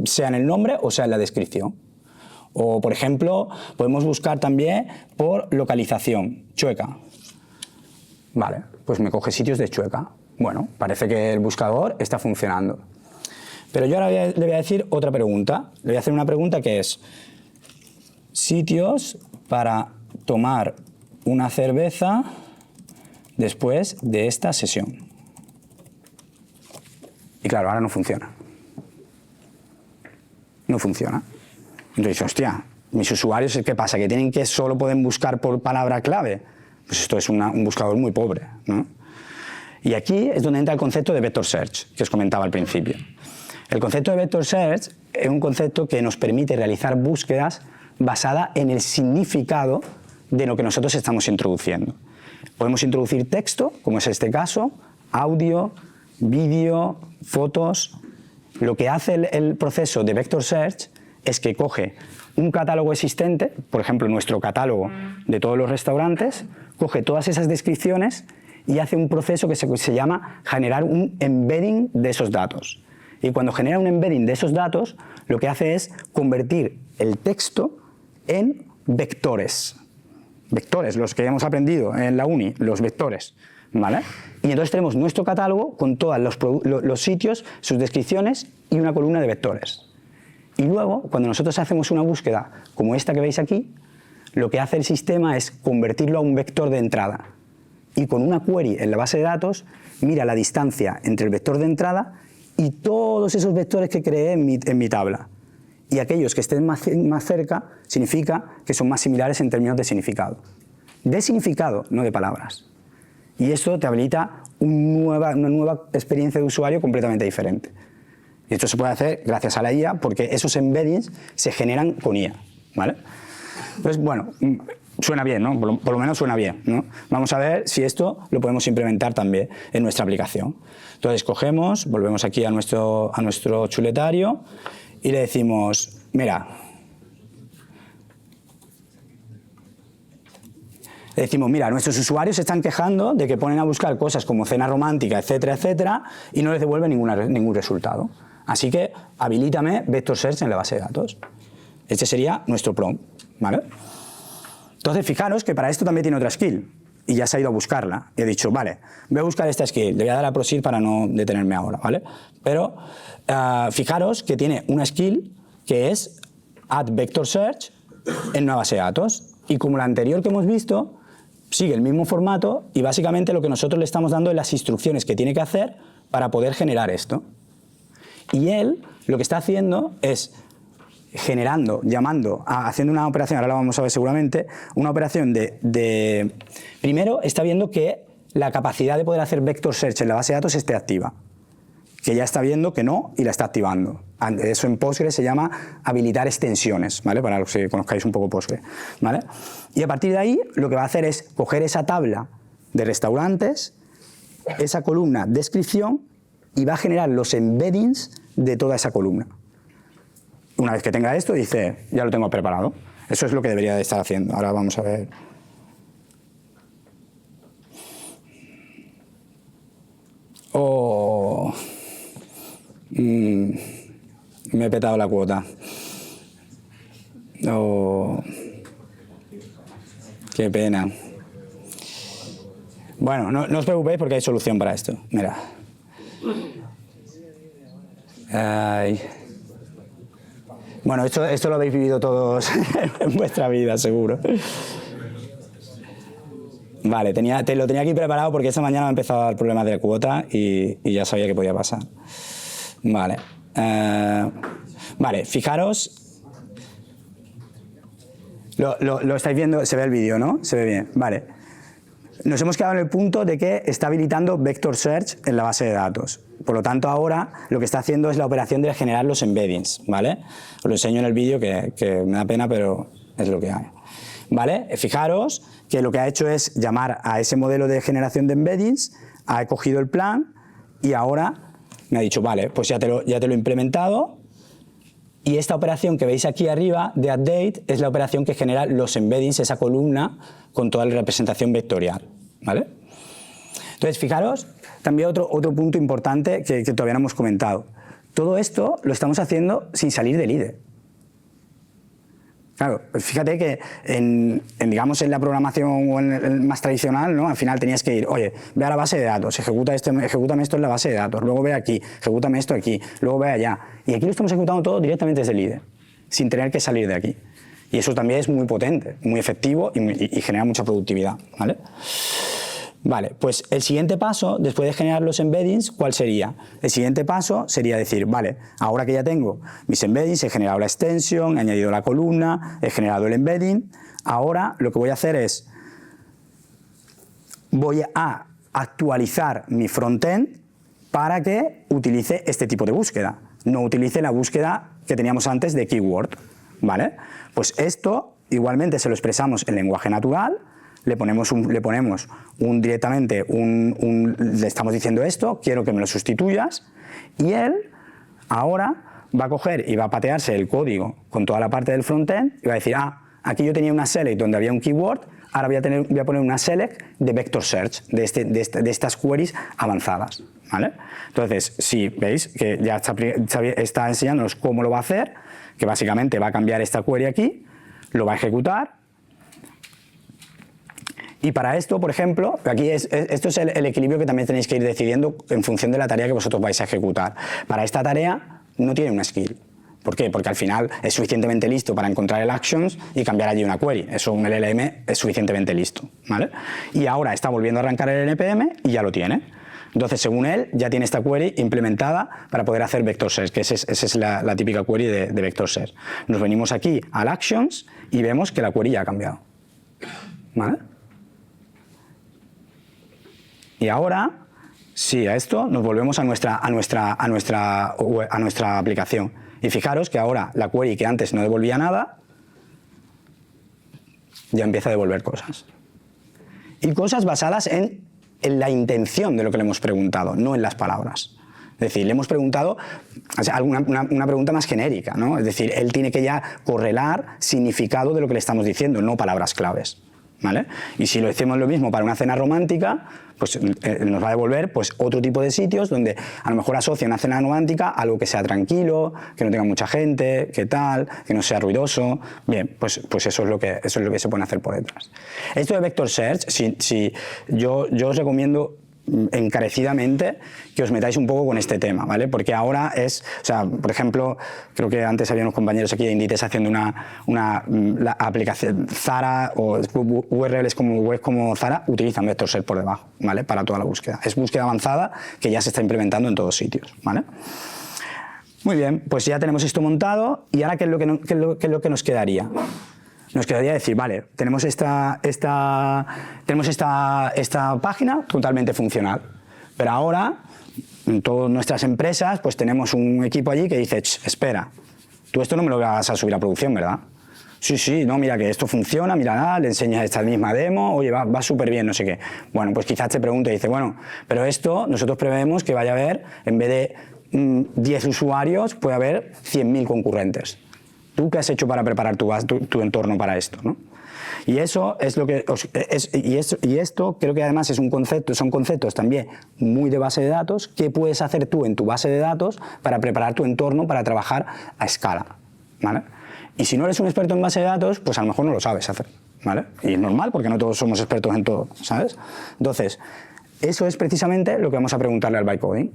Sea en el nombre o sea en la descripción. O, por ejemplo, podemos buscar también por localización, Chueca. Vale, pues me coge sitios de Chueca. Bueno, parece que el buscador está funcionando. Pero yo ahora le voy a decir otra pregunta. Le voy a hacer una pregunta que es sitios para tomar una cerveza después de esta sesión. Y claro, ahora no funciona. No funciona. Entonces, hostia, mis usuarios, ¿qué pasa? ¿Que tienen que solo pueden buscar por palabra clave? Pues esto es un buscador muy pobre, ¿no? Y aquí es donde entra el concepto de Vector Search, que os comentaba al principio. El concepto de Vector Search es un concepto que nos permite realizar búsquedas basadas en el significado de lo que nosotros estamos introduciendo. Podemos introducir texto, como es este caso, audio, vídeo, fotos. Lo que hace el proceso de Vector Search es que coge un catálogo existente, por ejemplo nuestro catálogo de todos los restaurantes, coge todas esas descripciones y hace un proceso que se llama generar un embedding de esos datos. Y cuando genera un embedding de esos datos, lo que hace es convertir el texto en vectores. Vectores, los que hemos aprendido en la uni, los vectores, ¿vale? Y entonces tenemos nuestro catálogo con todos los sitios, sus descripciones y una columna de vectores. Y luego, cuando nosotros hacemos una búsqueda como esta que veis aquí, lo que hace el sistema es convertirlo a un vector de entrada. Y con una query en la base de datos, mira la distancia entre el vector de entrada y todos esos vectores que creé en mi tabla. Y aquellos que estén más cerca significa que son más similares en términos de significado. De significado, no de palabras. Y esto te habilita una nueva experiencia de usuario completamente diferente. Y esto se puede hacer gracias a la IA porque esos embeddings se generan con IA, ¿vale? Entonces, bueno, suena bien, ¿no? Por lo menos suena bien, ¿no? Vamos a ver si esto lo podemos implementar también en nuestra aplicación. Entonces cogemos, volvemos aquí a nuestro chuletario y le decimos, mira, nuestros usuarios se están quejando de que ponen a buscar cosas como cena romántica, etcétera, etcétera, y no les devuelve ningún resultado. Así que habilítame Vector Search en la base de datos. Este sería nuestro prompt, ¿vale? Entonces, fijaros que para esto también tiene otra skill. Y ya se ha ido a buscarla. Y he dicho, vale, voy a buscar esta skill. Le voy a dar a proceed para no detenerme ahora, ¿vale? Pero fijaros que tiene una skill que es add vector search en una base de datos. Y como la anterior que hemos visto, sigue el mismo formato y básicamente lo que nosotros le estamos dando es las instrucciones que tiene que hacer para poder generar esto. Y él lo que está haciendo es generando, llamando, haciendo una operación, ahora la vamos a ver seguramente, una operación primero está viendo que la capacidad de poder hacer vector search en la base de datos esté activa, que ya está viendo que no y la está activando. Eso en Postgre se llama habilitar extensiones, ¿vale? Para los que conozcáis un poco Postgre, ¿vale? Y a partir de ahí lo que va a hacer es coger esa tabla de restaurantes, esa columna descripción y va a generar los embeddings de toda esa columna. Una vez que tenga esto, dice, ya lo tengo preparado. Eso es lo que debería de estar haciendo. Ahora vamos a ver. Oh. Me he petado la cuota. Oh. Qué pena. Bueno, no os preocupéis porque hay solución para esto. Mira. Ay. Bueno, esto lo habéis vivido todos en vuestra vida, seguro. Vale, lo tenía aquí preparado porque esta mañana me ha empezado a dar problemas de la cuota y ya sabía que podía pasar. Vale. Vale, fijaros. Lo estáis viendo, se ve el vídeo, ¿no? Se ve bien. Vale. Nos hemos quedado en el punto de que está habilitando Vector Search en la base de datos. Por lo tanto, ahora lo que está haciendo es la operación de generar los embeddings, ¿vale? Os lo enseño en el vídeo que me da pena, pero es lo que hay. ¿Vale? Fijaros que lo que ha hecho es llamar a ese modelo de generación de embeddings, ha cogido el plan y ahora me ha dicho, vale, pues ya te lo he implementado y esta operación que veis aquí arriba de update es la operación que genera los embeddings, esa columna con toda la representación vectorial, ¿vale? Entonces, fijaros, también otro punto importante que todavía no hemos comentado. Todo esto lo estamos haciendo sin salir del IDE. Claro, fíjate que digamos en la programación o en el más tradicional, ¿no? Al final tenías que ir, oye, ve a la base de datos, ejecútame esto en la base de datos, luego ve aquí, ejecútame esto aquí, luego ve allá. Y aquí lo estamos ejecutando todo directamente desde el IDE, sin tener que salir de aquí. Y eso también es muy potente, muy efectivo y genera mucha productividad, ¿vale? Vale, pues el siguiente paso, después de generar los embeddings, ¿cuál sería? El siguiente paso sería decir, vale, ahora que ya tengo mis embeddings, he generado la extensión, he añadido la columna, he generado el embedding, ahora lo que voy a hacer es, voy a actualizar mi frontend para que utilice este tipo de búsqueda, no utilice la búsqueda que teníamos antes de keyword, ¿vale? Pues esto igualmente se lo expresamos en lenguaje natural. Le estamos diciendo esto, quiero que me lo sustituyas, y él ahora va a coger y va a patearse el código con toda la parte del frontend y va a decir, aquí yo tenía una select donde había un keyword, ahora voy a poner una select de vector search, de estas queries avanzadas, ¿vale? Entonces, si veis que ya está enseñándonos cómo lo va a hacer, que básicamente va a cambiar esta query aquí, lo va a ejecutar. Y para esto, por ejemplo, aquí esto es el equilibrio que también tenéis que ir decidiendo en función de la tarea que vosotros vais a ejecutar. Para esta tarea no tiene una skill. ¿Por qué? Porque al final es suficientemente listo para encontrar el actions y cambiar allí una query. Eso un LLM es suficientemente listo, ¿vale? Y ahora está volviendo a arrancar el NPM y ya lo tiene. Entonces, según él, ya tiene esta query implementada para poder hacer vector search, que esa es la típica query de vector search. Nos venimos aquí al actions y vemos que la query ya ha cambiado, ¿vale? Y ahora, sí, a esto nos volvemos a nuestra aplicación. Y fijaros que ahora la query que antes no devolvía nada, ya empieza a devolver cosas. Y cosas basadas en la intención de lo que le hemos preguntado, no en las palabras. Es decir, le hemos preguntado una pregunta más genérica, ¿no? Es decir, él tiene que ya correlar significado de lo que le estamos diciendo, no palabras claves, ¿vale? Y si lo decimos lo mismo para una cena romántica, pues nos va a devolver pues, otro tipo de sitios donde a lo mejor asocia una cena romántica a algo que sea tranquilo, que no tenga mucha gente, que tal, que no sea ruidoso. Bien, pues eso es lo que se puede hacer por detrás. Esto de Vector Search, yo os recomiendo encarecidamente que os metáis un poco con este tema, ¿vale? Porque ahora por ejemplo, creo que antes había unos compañeros aquí de Inditex haciendo la aplicación Zara o URLs como web como Zara utilizan Vector Search por debajo, ¿vale? Para toda la búsqueda. Es búsqueda avanzada que ya se está implementando en todos sitios, ¿vale? Muy bien, pues ya tenemos esto montado y ahora ¿qué es lo que nos quedaría? Nos quedaría decir, vale, tenemos esta página totalmente funcional, pero ahora en todas nuestras empresas pues tenemos un equipo allí que dice, espera, tú esto no me lo vas a subir a producción, ¿verdad? Sí, no, mira que esto funciona, mira, le enseñas esta misma demo, oye, va súper bien, no sé qué. Bueno, pues quizás te pregunte y dice, bueno, pero esto nosotros prevemos que vaya a haber, en vez de 10 usuarios, puede haber 100.000 concurrentes. ¿Tú qué has hecho para preparar tu entorno para esto, ¿no? Y eso es lo que y esto creo que además son conceptos también muy de base de datos. ¿Qué puedes hacer tú en tu base de datos para preparar tu entorno para trabajar a escala, ¿vale? Y si no eres un experto en base de datos, pues a lo mejor no lo sabes hacer, ¿vale? Y es normal porque no todos somos expertos en todo, ¿sabes? Entonces, eso es precisamente lo que vamos a preguntarle al bytecoding.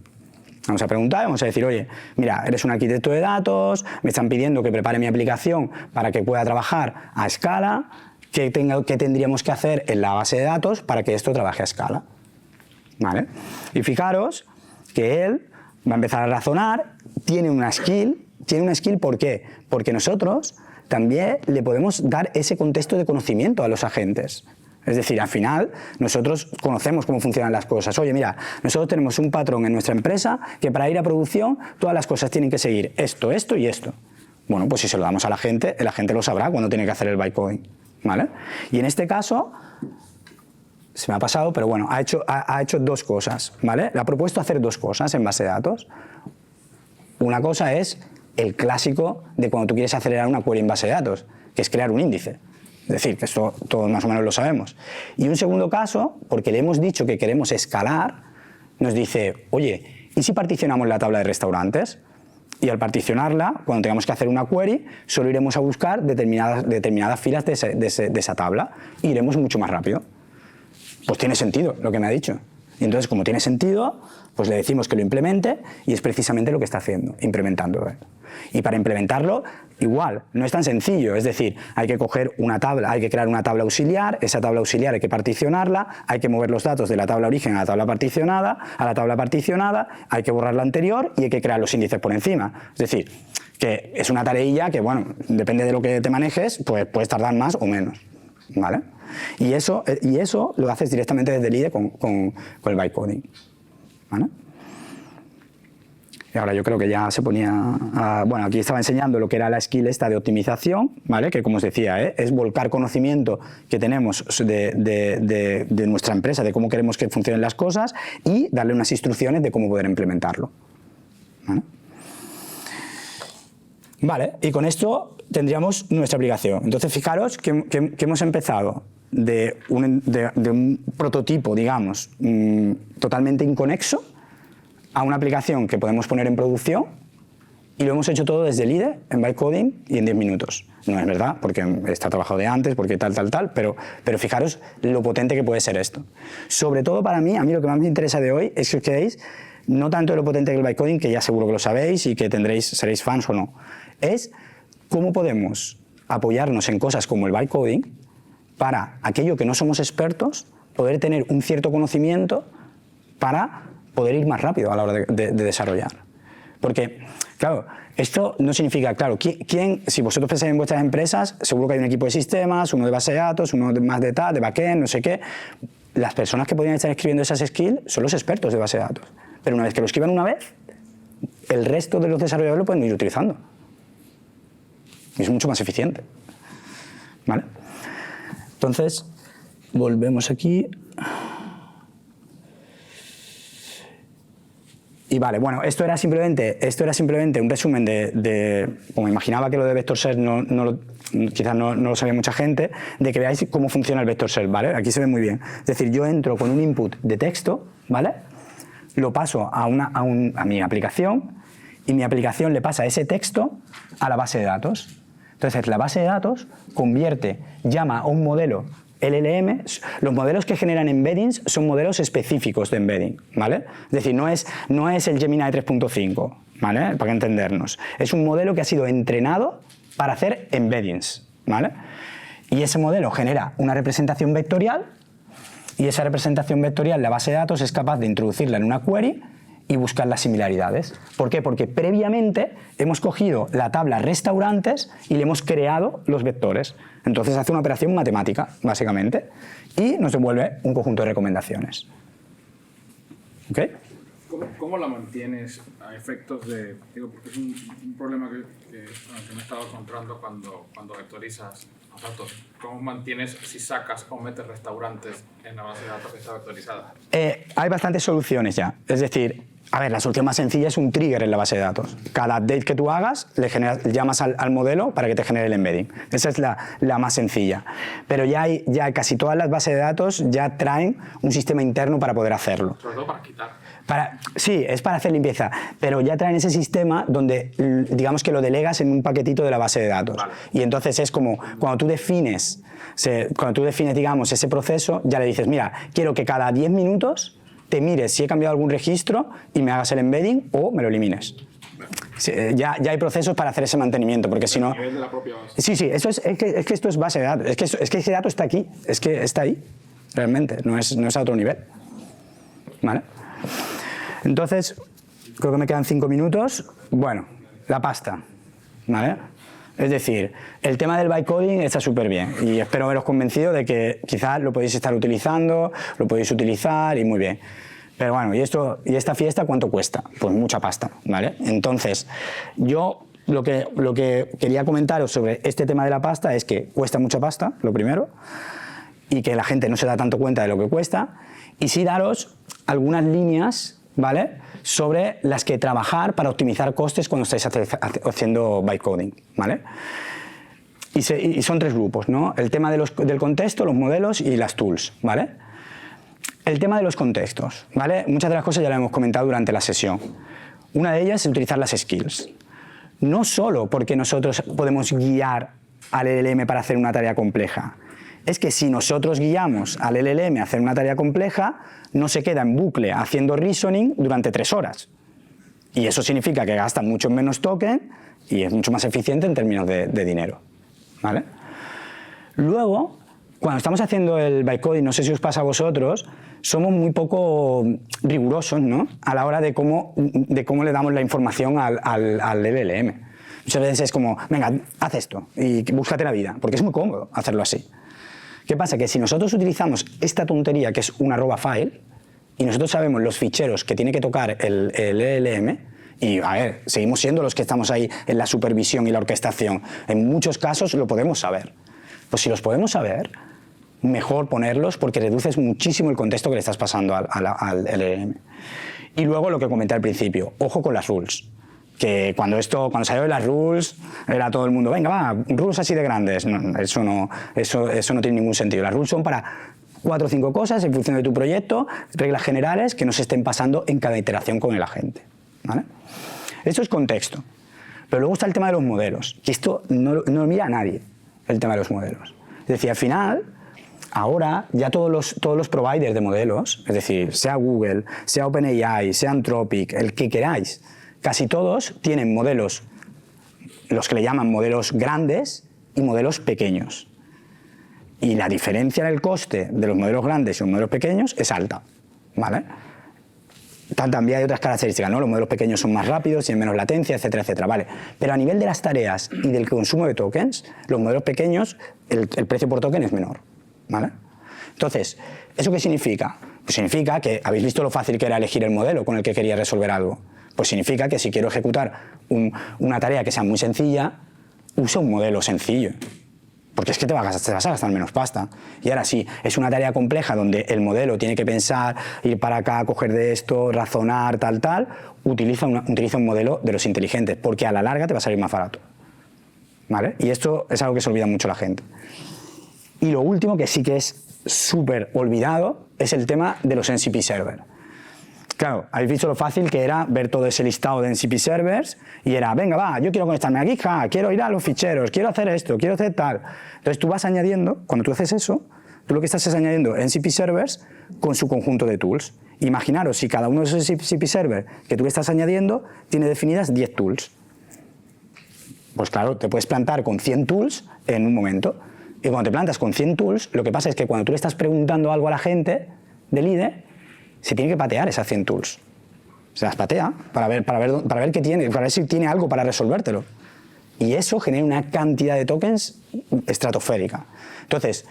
Vamos a preguntar, vamos a decir, oye, mira, eres un arquitecto de datos, me están pidiendo que prepare mi aplicación para que pueda trabajar a escala, ¿qué tendríamos que hacer en la base de datos para que esto trabaje a escala? ¿Vale? Y fijaros que él va a empezar a razonar, tiene una skill, ¿por qué? Porque nosotros también le podemos dar ese contexto de conocimiento a los agentes. Es decir, al final, nosotros conocemos cómo funcionan las cosas. Oye, mira, nosotros tenemos un patrón en nuestra empresa que para ir a producción todas las cosas tienen que seguir esto, esto y esto. Bueno, pues si se lo damos a la gente lo sabrá cuando tiene que hacer el bytecoding, ¿vale? Y en este caso, se me ha pasado, pero bueno, ha hecho dos cosas, ¿vale? Le ha propuesto hacer dos cosas en base de datos. Una cosa es el clásico de cuando tú quieres acelerar una query en base de datos, que es crear un índice. Es decir, que esto todos más o menos lo sabemos. Y un segundo caso, porque le hemos dicho que queremos escalar, nos dice, oye, ¿y si particionamos la tabla de restaurantes? Y al particionarla, cuando tengamos que hacer una query, solo iremos a buscar determinadas filas de esa tabla y iremos mucho más rápido. Pues tiene sentido lo que me ha dicho. Y entonces, como tiene sentido, pues le decimos que lo implemente y es precisamente lo que está haciendo, implementándolo. Y para implementarlo, igual, no es tan sencillo. Es decir, hay que coger una tabla, hay que crear una tabla auxiliar, esa tabla auxiliar hay que particionarla, hay que mover los datos de la tabla origen a la tabla particionada, hay que borrar la anterior y hay que crear los índices por encima. Es decir, que es una tareilla que, bueno, depende de lo que te manejes, pues puedes tardar más o menos, ¿vale? Y eso lo haces directamente desde el IDE con el bytecoding, ¿vale? Y ahora yo creo que ya se ponía... bueno, aquí estaba enseñando lo que era la skill esta de optimización, ¿vale? Que como os decía, es volcar conocimiento que tenemos de nuestra empresa, de cómo queremos que funcionen las cosas y darle unas instrucciones de cómo poder implementarlo, ¿vale? Vale, y con esto tendríamos nuestra aplicación. Entonces, fijaros que hemos empezado de un prototipo, digamos, totalmente inconexo, a una aplicación que podemos poner en producción y lo hemos hecho todo desde el IDE, en bytecoding y en 10 minutos. No es verdad, porque está trabajado de antes, porque tal, pero fijaros lo potente que puede ser esto. Sobre todo para mí, a mí lo que más me interesa de hoy es que os quedéis no tanto de lo potente que el bytecoding, que ya seguro que lo sabéis y que seréis fans o no, es cómo podemos apoyarnos en cosas como el bytecoding para aquello que no somos expertos, poder tener un cierto conocimiento para poder ir más rápido a la hora de desarrollar. Porque, claro, esto no significa, claro, si vosotros pensáis en vuestras empresas, seguro que hay un equipo de sistemas, uno de base de datos, uno más de backend, no sé qué. Las personas que podrían estar escribiendo esas skills son los expertos de base de datos. Pero una vez que lo escriban una vez, el resto de los desarrolladores lo pueden ir utilizando. Y es mucho más eficiente, ¿vale? Entonces, volvemos aquí. Y vale, bueno, esto era simplemente un resumen como imaginaba que lo de vector search quizás no lo sabía mucha gente, de que veáis cómo funciona el vector search, ¿vale? Aquí se ve muy bien. Es decir, yo entro con un input de texto, ¿vale? Lo paso a mi aplicación y mi aplicación le pasa ese texto a la base de datos. Entonces, la base de datos llama a un modelo LLM. Los modelos que generan embeddings son modelos específicos de embedding, ¿vale? Es decir, no es el Gemini 3.5, ¿vale? Para entendernos. Es un modelo que ha sido entrenado para hacer embeddings, ¿vale? Y ese modelo genera una representación vectorial y esa representación vectorial, la base de datos es capaz de introducirla en una query y buscar las similaridades. ¿Por qué? Porque previamente hemos cogido la tabla restaurantes y le hemos creado los vectores. Entonces hace una operación matemática, básicamente, y nos devuelve un conjunto de recomendaciones. ¿Ok?
¿Cómo la mantienes a efectos de...? Digo, porque es un problema que me he estado encontrando cuando vectorizas datos. ¿Cómo mantienes si sacas o metes restaurantes en la base de datos que está vectorizada?
Hay bastantes soluciones ya. Es decir, a ver, la solución más sencilla es un trigger en la base de datos. Cada update que tú hagas, llamas al modelo para que te genere el embedding. Esa es la más sencilla. Pero ya casi todas las bases de datos ya traen un sistema interno para poder hacerlo.
Sobre todo para quitar.
Sí, es para hacer limpieza, pero ya traen ese sistema donde, digamos que lo delegas en un paquetito de la base de datos.
Vale.
Y entonces es como, cuando tú defines, digamos, ese proceso, ya le dices, mira, quiero que cada 10 minutos te mires si he cambiado algún registro y me hagas el embedding o me lo elimines. Sí, ya hay procesos para hacer ese mantenimiento, porque si no...
A nivel de la propia base.
Sí, es que esto es base de datos, es que ese dato está aquí, es que está ahí, realmente, no es a otro nivel. ¿Vale? Entonces, creo que me quedan 5 minutos. Bueno, la pasta, ¿vale? Es decir, el tema del bytecoding está súper bien y espero haberos convencido de que quizás lo podéis estar utilizando, lo podéis utilizar y muy bien. Pero bueno, ¿y esta fiesta cuánto cuesta? Pues mucha pasta, ¿vale? Entonces, yo lo que quería comentaros sobre este tema de la pasta es que cuesta mucha pasta, lo primero, y que la gente no se da tanto cuenta de lo que cuesta, y sí daros algunas líneas, ¿vale?, sobre las que trabajar para optimizar costes cuando estáis haciendo bytecoding, ¿vale? Y son 3 grupos, ¿no? El tema del contexto, los modelos y las tools, ¿vale? El tema de los contextos, ¿vale? Muchas de las cosas ya las hemos comentado durante la sesión. Una de ellas es utilizar las skills. No solo porque nosotros podemos guiar al LLM para hacer una tarea compleja, es que si nosotros guiamos al LLM a hacer una tarea compleja, no se queda en bucle haciendo reasoning durante 3 horas. Y eso significa que gasta mucho menos token y es mucho más eficiente en términos de dinero, ¿vale? Luego, cuando estamos haciendo el bytecoding, no sé si os pasa a vosotros, somos muy poco rigurosos, ¿no?, a la hora de cómo le damos la información al LLM. Muchas veces es como, venga, haz esto y búscate la vida, porque es muy cómodo hacerlo así. ¿Qué pasa? Que si nosotros utilizamos esta tontería que es un @file y nosotros sabemos los ficheros que tiene que tocar el LLM, y a ver, seguimos siendo los que estamos ahí en la supervisión y la orquestación, en muchos casos lo podemos saber. Pues si los podemos saber, mejor ponerlos porque reduces muchísimo el contexto que le estás pasando al LLM. Y luego lo que comenté al principio, ojo con las rules. Que cuando salió de las rules, era todo el mundo, venga, va, rules así de grandes. No, eso no tiene ningún sentido. Las rules son para 4 o 5 cosas en función de tu proyecto, reglas generales que no se estén pasando en cada iteración con el agente, ¿vale? Esto es contexto. Pero luego está el tema de los modelos, que esto no lo mira a nadie, el tema de los modelos. Es decir, al final, ahora ya todos los providers de modelos, es decir, sea Google, sea OpenAI, sea Anthropic, el que queráis, casi todos tienen modelos, los que le llaman modelos grandes y modelos pequeños. Y la diferencia en el coste de los modelos grandes y los modelos pequeños es alta, ¿vale? También hay otras características, ¿no? Los modelos pequeños son más rápidos, tienen menos latencia, etcétera, etcétera, ¿vale? Pero a nivel de las tareas y del consumo de tokens, los modelos pequeños, el precio por token es menor, ¿vale? Entonces, ¿eso qué significa? Pues significa que habéis visto lo fácil que era elegir el modelo con el que quería resolver algo. Pues significa que si quiero ejecutar una tarea que sea muy sencilla, usa un modelo sencillo. porque es que te vas a gastar menos pasta. Y ahora sí, es una tarea compleja donde el modelo tiene que pensar, ir para acá, coger de esto, razonar, tal, utiliza un modelo de los inteligentes, porque a la larga te va a salir más barato. ¿Vale? Y esto es algo que se olvida mucho la gente. Y lo último, que sí que es súper olvidado, es el tema de los MCP server. Claro, habéis visto lo fácil que era ver todo ese listado de MCP servers y era, venga, va, yo quiero conectarme a GitHub, quiero ir a los ficheros, quiero hacer esto, quiero hacer tal. Entonces tú vas añadiendo, cuando tú haces eso, tú lo que estás es añadiendo MCP servers con su conjunto de tools. Imaginaros si cada uno de esos MCP servers que tú le estás añadiendo tiene definidas 10 tools. Pues claro, te puedes plantar con 100 tools en un momento. Y cuando te plantas con 100 tools, lo que pasa es que cuando tú le estás preguntando algo a la gente del IDE, se tiene que patear esas 100 tools. Se las patea para ver qué tiene, para ver si tiene algo para resolvértelo. Y eso genera una cantidad de tokens estratosférica. Entonces,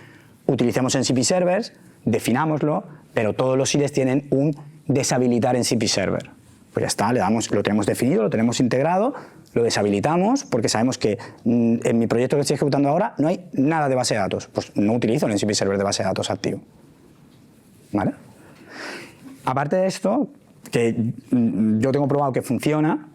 utilicemos MCP servers, definámoslo, pero todos los IDEs tienen un deshabilitar MCP server. Pues ya está, lo tenemos definido, lo tenemos integrado, lo deshabilitamos porque sabemos que en mi proyecto que estoy ejecutando ahora no hay nada de base de datos. Pues no utilizo el MCP server de base de datos activo. ¿Vale? Aparte de esto, que yo tengo probado que funciona,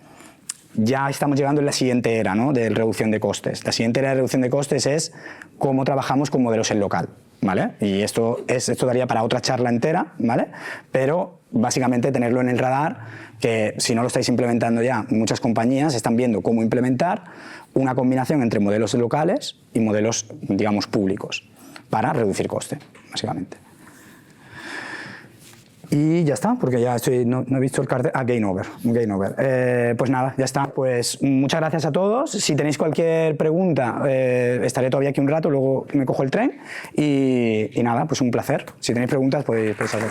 ya estamos llegando en la siguiente era, ¿no?, de reducción de costes. La siguiente era de reducción de costes es cómo trabajamos con modelos en local, ¿vale? Y esto daría para otra charla entera, ¿vale? Pero básicamente tenerlo en el radar, que si no lo estáis implementando ya, muchas compañías están viendo cómo implementar una combinación entre modelos locales y modelos, digamos, públicos, para reducir coste, básicamente. Y ya está, porque ya no he visto el cartel. Game over. Pues nada, ya está. Pues muchas gracias a todos. Si tenéis cualquier pregunta, estaré todavía aquí un rato, luego me cojo el tren. Y nada, pues un placer. Si tenéis preguntas, podéis hacerlo.